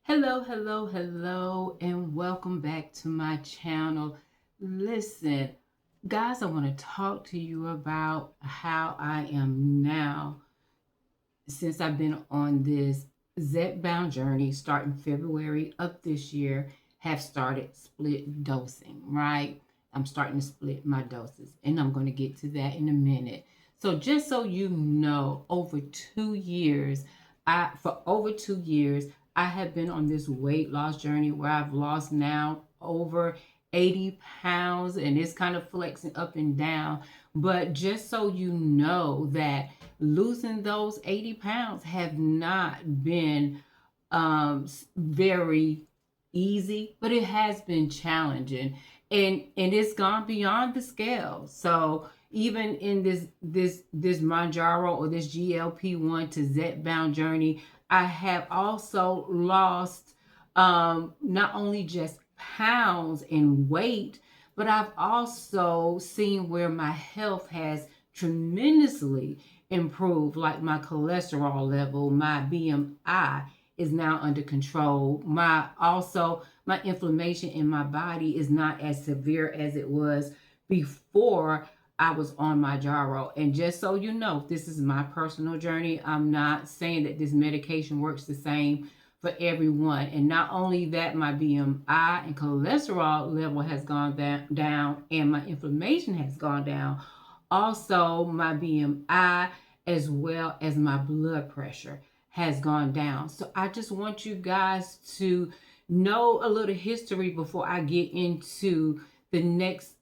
Hello, and welcome back to my channel. Listen, guys, I want to talk to you about how I am now since I've been on this Zepbound journey starting February of this year, have started split dosing, right? I'm starting to split my doses, and I'm going to get to that in a minute. So just so you know, for over 2 years, I have been on this weight loss journey where I've lost now over 80 pounds, and it's kind of flexing up and down. But just so you know that losing those 80 pounds have not been very easy, but it has been challenging, and it's gone beyond the scale. So even in this Mounjaro or this GLP-1 to Zepbound journey, I have also lost not only just pounds and weight, but I've also seen where my health has tremendously improved, like my cholesterol level, my BMI is now under control. My inflammation in my body is not as severe as it was before I was on Mounjaro. And just so you know, this is my personal journey. I'm not saying that this medication works the same for everyone. And not only that, my BMI and cholesterol level has gone down and my inflammation has gone down. Also, my BMI as well as my blood pressure has gone down. So I just want you guys to know a little history before I get into the next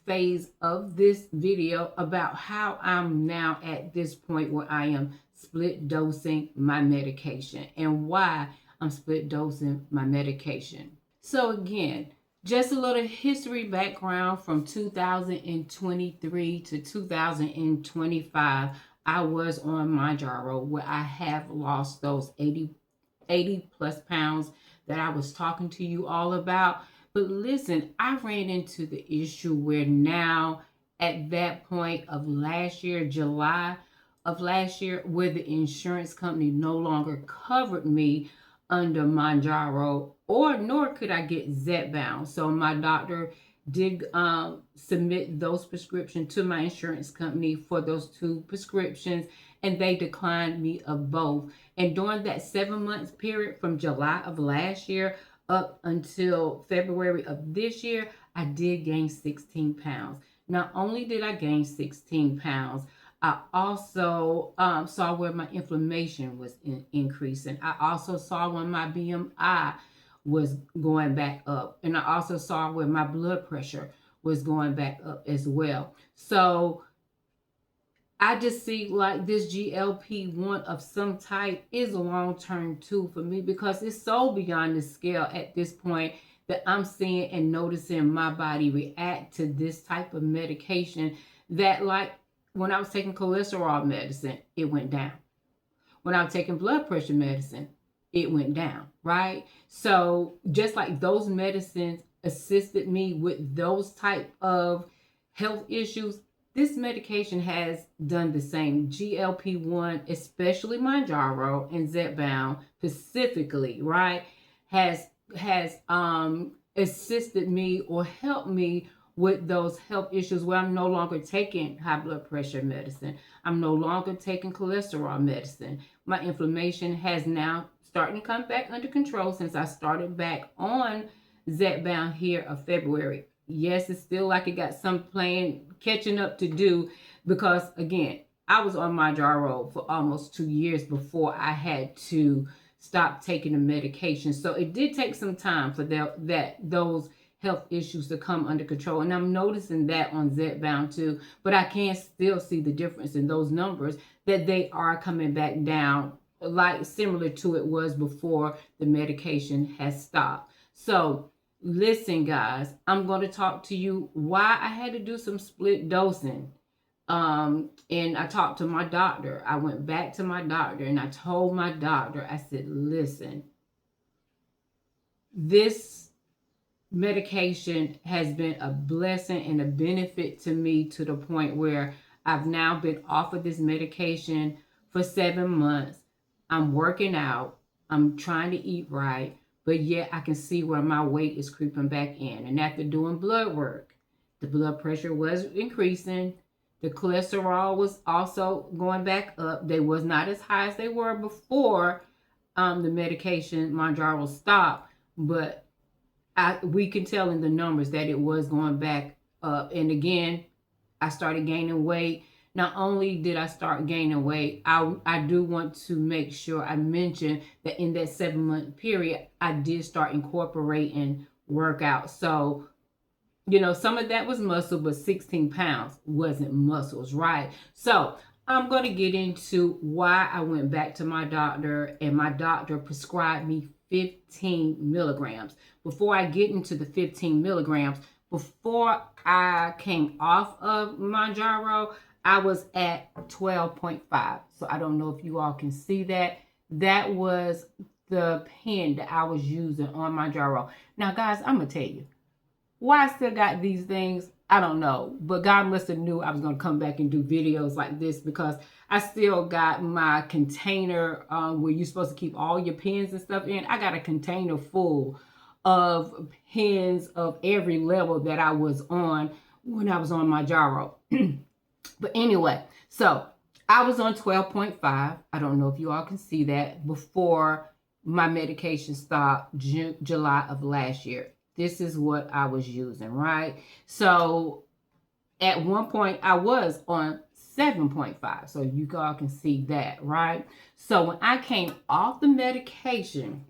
phase of this video about how I'm now at this point where I am split dosing my medication and why I'm split dosing my medication. So again, just a little history background from 2023 to 2025. I was on Mounjaro where I have lost those 80 plus pounds that I was talking to you all about. But listen, I ran into the issue where now at that point of last year, July of last year, where the insurance company no longer covered me under Mounjaro, or nor could I get Zepbound. So my doctor did submit those prescriptions to my insurance company for those two prescriptions, and they declined me of both. And during that 7 months period from July of last year up until February of this year, I did gain 16 pounds. Not only did I gain 16 pounds, I also saw where my inflammation was increasing. I also saw when my BMI was going back up. And I also saw where my blood pressure was going back up as well. So I just see like this GLP-1 of some type is a long-term tool for me because it's so beyond the scale at this point that I'm seeing and noticing my body react to this type of medication that, like, when I was taking cholesterol medicine, it went down. When I was taking blood pressure medicine, it went down, right? So just like those medicines assisted me with those type of health issues, this medication has done the same. GLP-1, especially Mounjaro and Zepbound specifically, right, has assisted me or helped me with those health issues where I'm no longer taking high blood pressure medicine. I'm no longer taking cholesterol medicine. My inflammation has now starting to come back under control since I started back on Zepbound here of February. Yes, it's still like it got some catching up to do because, again, I was on Mounjaro for almost 2 years before I had to stop taking the medication. So it did take some time for those health issues to come under control. And I'm noticing that on Zepbound too, but I can still see the difference in those numbers that they are coming back down, like similar to it was before the medication has stopped. So listen, guys, I'm going to talk to you why I had to do some split dosing. And I talked to my doctor. I went back to my doctor and I told my doctor, I said, listen, this medication has been a blessing and a benefit to me to the point where I've now been off of this medication for 7 months. I'm working out. I'm trying to eat right, but yet I can see where my weight is creeping back in. And after doing blood work, the blood pressure was increasing. The cholesterol was also going back up. They was not as high as they were before the medication Mounjaro stopped, but we can tell in the numbers that it was going back up. And again, I started gaining weight. Not only did I start gaining weight, I do want to make sure I mention that in that 7-month period, I did start incorporating workouts. So, some of that was muscle, but 16 pounds wasn't muscles, right? So I'm going to get into why I went back to my doctor, and my doctor prescribed me 15 milligrams. Before I get into the 15 milligrams, before I came off of Mounjaro, I was at 12.5. So I don't know if you all can see that. That was the pen that I was using on Mounjaro. Now, guys, I'm going to tell you, why I still got these things, I don't know. But God must have knew I was going to come back and do videos like this, because I still got my container where you're supposed to keep all your pens and stuff in. I got a container full of pens of every level that I was on when I was on Mounjaro. But anyway, so I was on 12.5. I don't know if you all can see that, before my medication stopped July of last year. This is what I was using, right? So at one point I was on 7.5. So you all can see that, right? So when I came off the medication,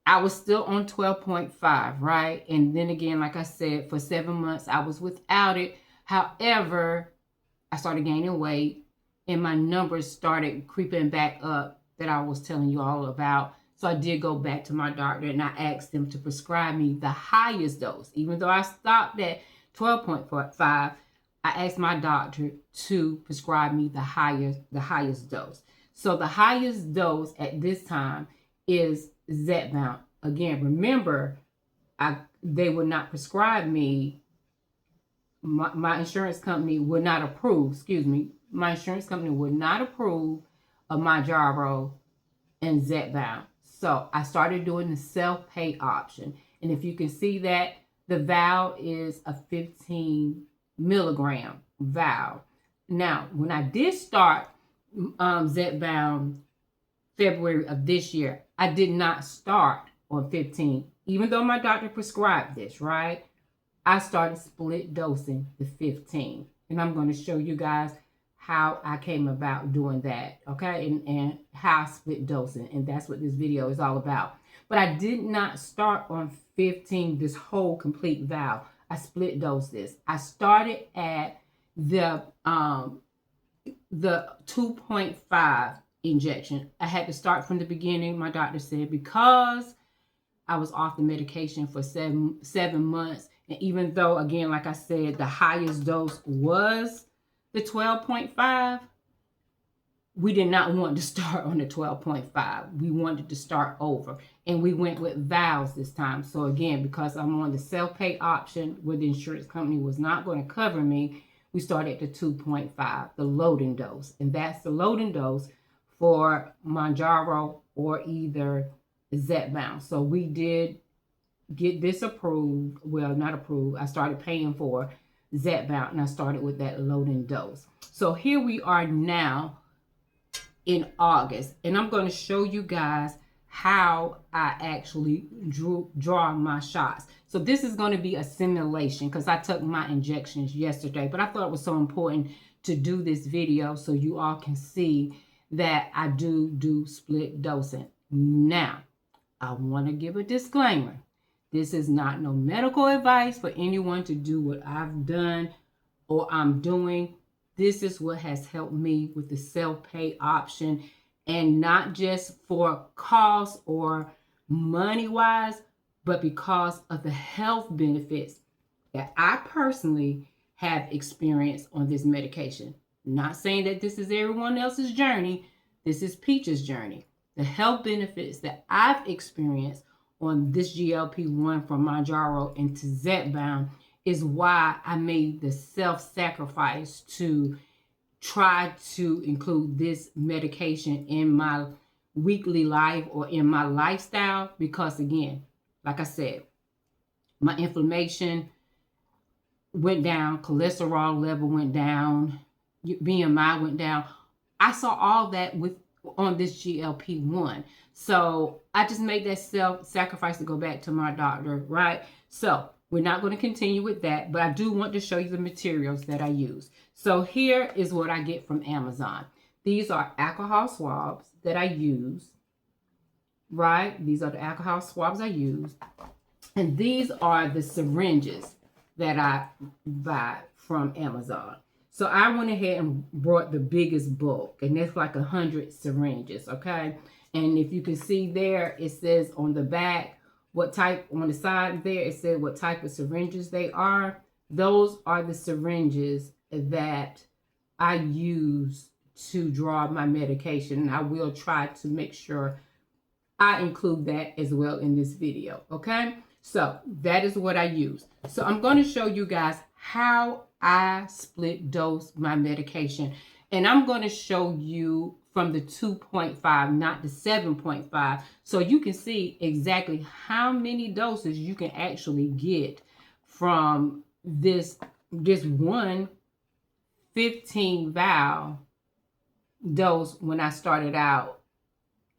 I was still on 12.5, right? And then again, like I said, for 7 months, I was without it. However, I started gaining weight and my numbers started creeping back up that I was telling you all about. So I did go back to my doctor and I asked them to prescribe me the highest dose. Even though I stopped at 12.5, I asked my doctor to prescribe me the highest dose. So the highest dose at this time is Zepbound. Again, remember, they would not prescribe me. My insurance company would not approve, my insurance company would not approve of Mounjaro and Zepbound. So I started doing the self-pay option. And if you can see that, the Vial is a 15 milligram Vial. Now, when I did start Zepbound February of this year, I did not start on 15, even though my doctor prescribed this, right? I started split dosing the 15. And I'm going to show you guys how I came about doing that, okay? And how I split dosing. And that's what this video is all about. But I did not start on 15, this whole complete Vial. I split dose this. I started at the 2.5 injection. I had to start from the beginning, my doctor said, because I was off the medication for seven months. And even though, again, like I said, the highest dose was the 12.5, we did not want to start on the 12.5. We wanted to start over. And we went with vials this time. So again, because I'm on the self-pay option where the insurance company was not going to cover me, we started at the 2.5, the loading dose. And that's the loading dose for Mounjaro or either Zepbound. So we did get this approved. Well, not approved. I started paying for Zepbound and I started with that loading dose. So here we are now in August, and I'm going to show you guys how I actually draw my shots. So this is going to be a simulation because I took my injections yesterday, but I thought it was so important to do this video so you all can see that I do split dosing. Now, I want to give a disclaimer. This is not no medical advice for anyone to do what I've done or I'm doing. This is what has helped me with the self-pay option, and not just for cost or money-wise, but because of the health benefits that I personally have experienced on this medication. Not saying that this is everyone else's journey. This is Peach's journey. The health benefits that I've experienced on this GLP-1 from Mounjaro into Zepbound is why I made the self-sacrifice to try to include this medication in my weekly life or in my lifestyle, because again, like I said, my inflammation went down, cholesterol level went down, BMI went down. I saw all that on this GLP-1. So I just made that self-sacrifice to go back to my doctor, right? So we're not going to continue with that, but I do want to show you the materials that I use. So here is what I get from Amazon. These are alcohol swabs that I use, right? These are the alcohol swabs I use. And these are the syringes that I buy from Amazon. So I went ahead and brought the biggest bulk, and that's like 100 syringes, okay? And if you can see there, it says on the back, what type, on the side there, it said what type of syringes they are. Those are the syringes that I use to draw my medication. And I will try to make sure I include that as well in this video, okay? So that is what I use. So I'm going to show you guys how I split dose my medication. And I'm going to show you from the 2.5, not the 7.5. So you can see exactly how many doses you can actually get from this one 15 vial dose when I started out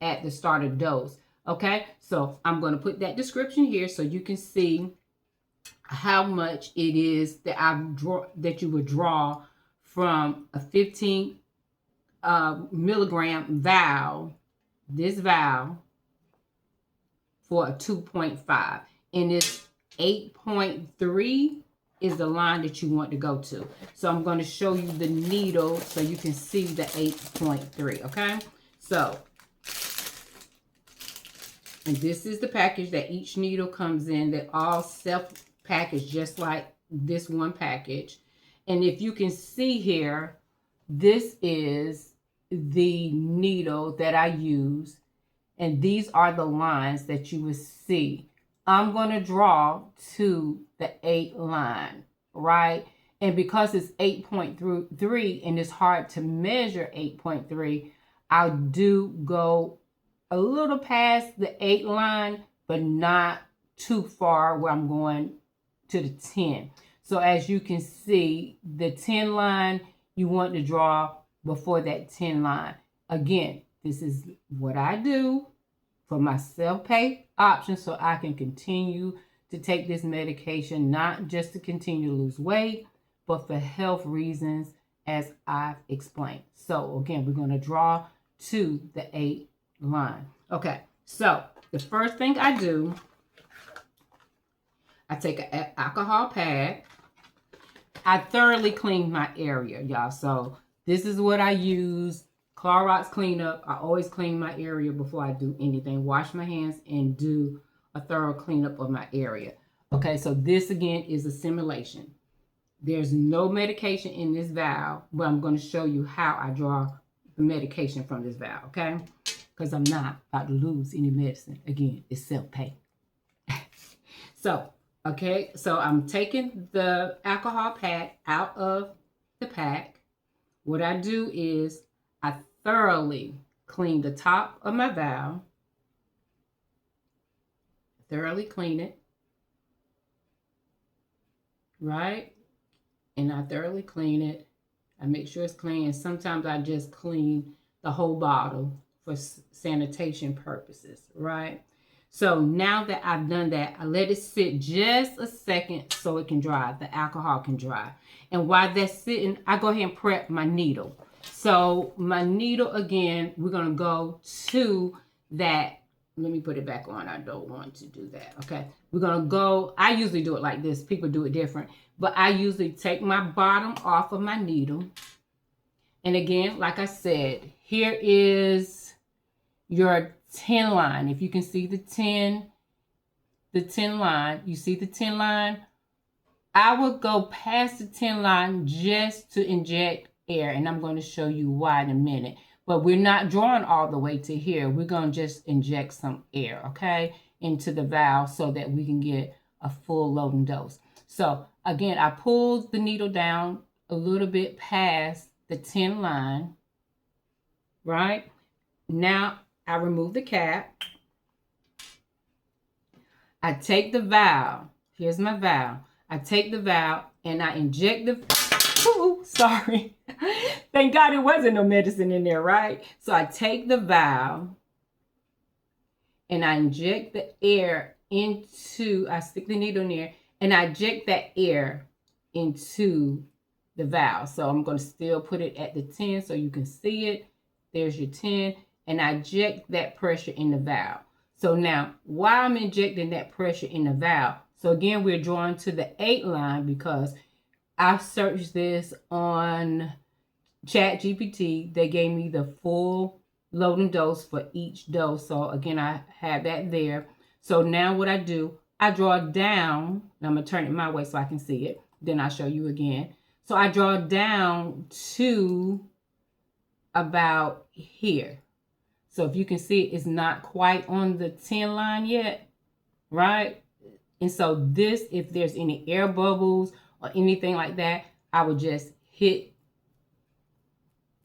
at the starter dose. Okay, so I'm going to put that description here so you can see how much it is that you would draw from a 15 milligram vial, this vial, for a 2.5. And this 8.3 is the line that you want to go to. So I'm going to show you the needle so you can see the 8.3, okay? So, and this is the package that each needle comes in. They're all self-packaged, just like this one package. And if you can see here, this is the needle that I use. And these are the lines that you will see. I'm going to draw to the 8 line, right? And because it's 8.3 and it's hard to measure 8.3, I do go a little past the 8 line, but not too far where I'm going to the 10. So as you can see, the 10 line, you want to draw before that 10 line. Again, this is what I do for my self-pay option so I can continue to take this medication, not just to continue to lose weight, but for health reasons, as I've explained. So again, we're going to draw to the 8 line. Okay, so the first thing I do, I take an alcohol pad. I thoroughly clean my area, y'all. So this is what I use. Clorox cleanup. I always clean my area before I do anything. Wash my hands and do a thorough cleanup of my area. Okay, so this again is a simulation. There's no medication in this vial, but I'm going to show you how I draw the medication from this vial, okay? Because I'm not about to lose any medicine. Again, it's self-pay. So, okay, so I'm taking the alcohol pad out of the pack. What I do is I thoroughly clean the top of my vial. Thoroughly clean it. Right? And I thoroughly clean it. I make sure it's clean. And sometimes I just clean the whole bottle for sanitation purposes, right? So now that I've done that, I let it sit just a second so it can dry. The alcohol can dry. And while that's sitting, I go ahead and prep my needle. So my needle, again, we're going to go to that. Let me put it back on. I don't want to do that. Okay. We're going to go. I usually do it like this. People do it different. But I usually take my bottom off of my needle. And again, like I said, here is your 10 line. If you can see the 10 line, you see the 10 line? I would go past the 10 line just to inject air. And I'm going to show you why in a minute. But we're not drawing all the way to here. We're going to just inject some air, okay, into the valve so that we can get a full loading dose. So, again, I pulled the needle down a little bit past the 10 line, right? Now, I remove the cap. I take the vial. Here's my vial. I take the vial and I inject the... Ooh, sorry. Thank God it wasn't no medicine in there, right? So I take the vial and I inject the air into... I stick the needle in there and I inject that air into the vial. So I'm going to still put it at the 10 so you can see it. There's your 10. And I inject that pressure in the vial. So now, while I'm injecting that pressure in the vial, so again, we're drawn to the 8 line because I searched this on ChatGPT. They gave me the full loading dose for each dose. So again, I have that there. So now what I do, I draw down. I'm going to turn it my way so I can see it. Then I'll show you again. So I draw down to about here. So if you can see, it's not quite on the 10 line yet, right? And so this, if there's any air bubbles or anything like that, I would just hit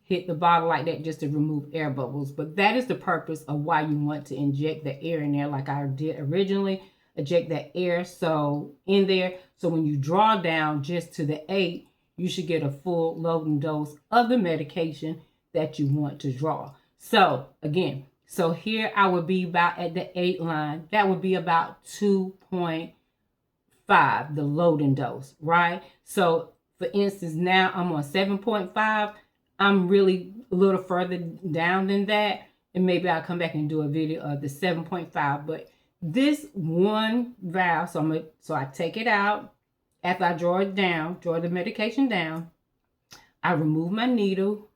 the bottle like that just to remove air bubbles. But that is the purpose of why you want to inject the air in there like I did originally. Inject that air so in there. So when you draw down just to the 8, you should get a full loading dose of the medication that you want to draw. So again, so here I would be about at the 8 line. That would be about 2.5, the loading dose, right? So for instance, now I'm on 7.5. I'm really a little further down than that. And maybe I'll come back and do a video of the 7.5. But this one vial, so I take it out. After I draw it down, draw the medication down, I remove my needle,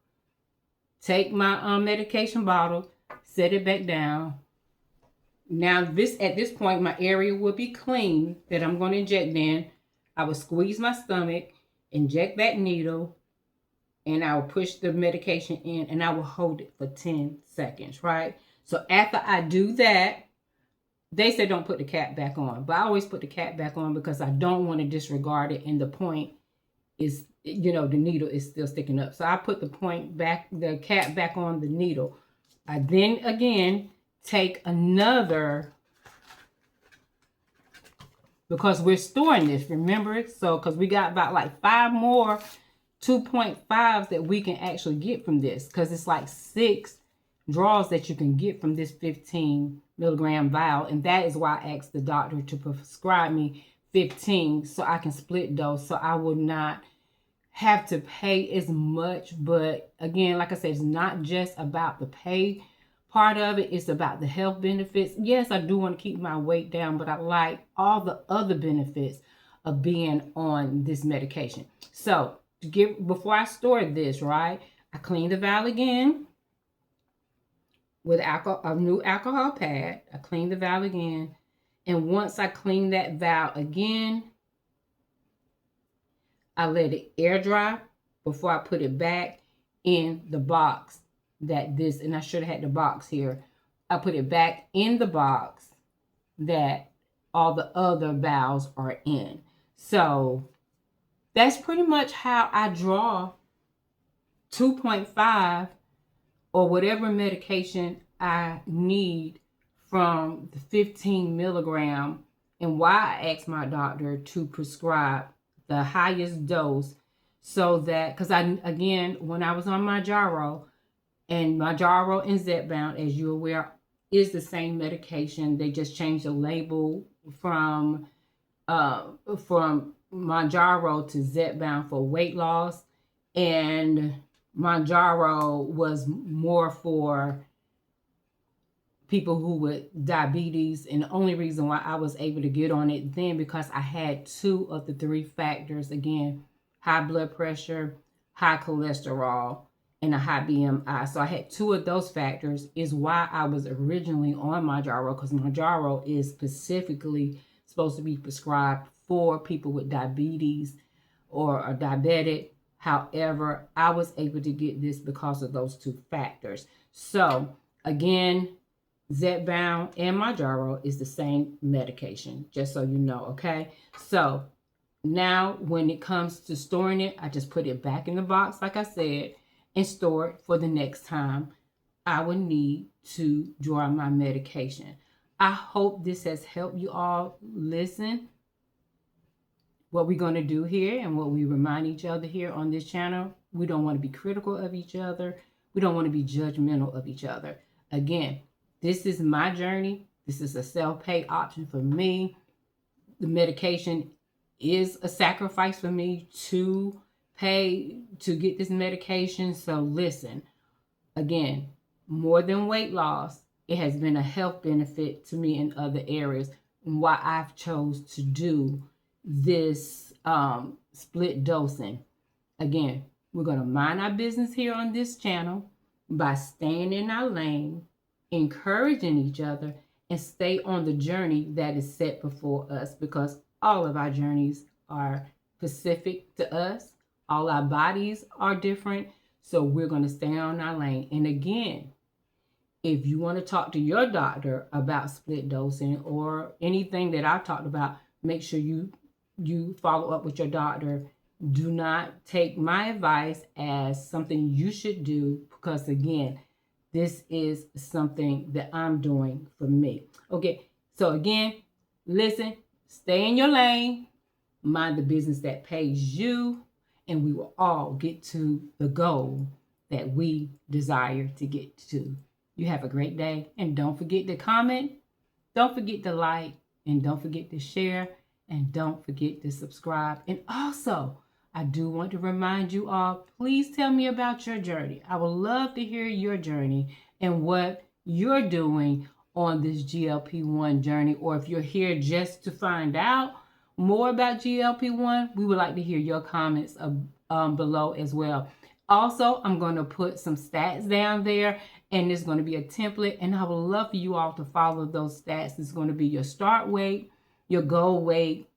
take my medication bottle, set it back down. Now at this point, my area will be clean that I'm going to inject in. I will squeeze my stomach, inject that needle, and I will push the medication in and I will hold it for 10 seconds, right? So after I do that, they say don't put the cap back on, but I always put the cap back on because I don't want to disregard it. And the point is, you know, the needle is still sticking up. So I put the cap back on the needle. I then again take another, because we're storing this, remember it? So, because we got about like 5 more 2.5s that we can actually get from this, because it's like 6 draws that you can get from this 15 milligram vial. And that is why I asked the doctor to prescribe me 15 so I can split dose, so I would not have to pay as much. But again, like I said, it's not just about the pay part of it, it's about the health benefits. Yes, I do want to keep my weight down, but I like all the other benefits of being on this medication. So before I store this, right, I clean the vial again with a new alcohol pad. I clean the vial again. And once I clean that vial again, I let it air dry before I put it back in the box and I should have had the box here. I put it back in the box that all the other vials are in. So that's pretty much how I draw 2.5 or whatever medication I need from the 15 milligram, and why I asked my doctor to prescribe the highest dose, so that, because again, when I was on Mounjaro and Zepbound, as you're aware, is the same medication. They just changed the label from Mounjaro to Zepbound for weight loss, and Mounjaro was more for people who with diabetes. And the only reason why I was able to get on it then, because I had 2 of the 3 factors, again, high blood pressure, high cholesterol, and a high BMI. So I had 2 of those factors, is why I was originally on Mounjaro, because Mounjaro is specifically supposed to be prescribed for people with diabetes or are diabetic. However, I was able to get this because of those 2 factors. So again, Zepbound and Mounjaro is the same medication, just so you know, okay? So now when it comes to storing it, I just put it back in the box, like I said, and store it for the next time I would need to draw my medication. I hope this has helped you all. Listen, what we're going to do here and what we remind each other here on this channel, we don't want to be critical of each other. We don't want to be judgmental of each other. Again, this is my journey. This is a self-pay option for me. The medication is a sacrifice for me to pay to get this medication. So listen, again, more than weight loss, it has been a health benefit to me in other areas, and why I've chose to do this split dosing. Again, we're going to mind our business here on this channel by staying in our lane, encouraging each other, and stay on the journey that is set before us, because all of our journeys are specific to us. All our bodies are different. So we're going to stay on our lane. And again, if you want to talk to your doctor about split dosing or anything that I've talked about, make sure you follow up with your doctor. Do not take my advice as something you should do, because again, this is something that I'm doing for me. Okay, so again, listen, stay in your lane, mind the business that pays you, and we will all get to the goal that we desire to get to. You have a great day, and don't forget to comment, don't forget to like, and don't forget to share, and don't forget to subscribe. And also, I do want to remind you all, please tell me about your journey. I would love to hear your journey and what you're doing on this GLP-1 journey. Or if you're here just to find out more about GLP-1, we would like to hear your comments below as well. Also, I'm going to put some stats down there, and there's going to be a template, and I would love for you all to follow those stats. It's going to be your start weight, your goal weight,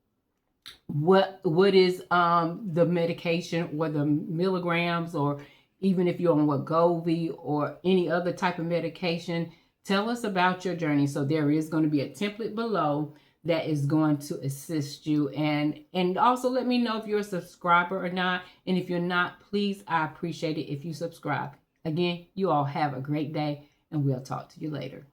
what is the medication or the milligrams, or even if you're on Wegovy or any other type of medication. Tell us about your journey. So there is going to be a template below that is going to assist you, and also let me know if you're a subscriber or not. And if you're not, please, I appreciate it if you subscribe. Again, you all have a great day, and we'll talk to you later.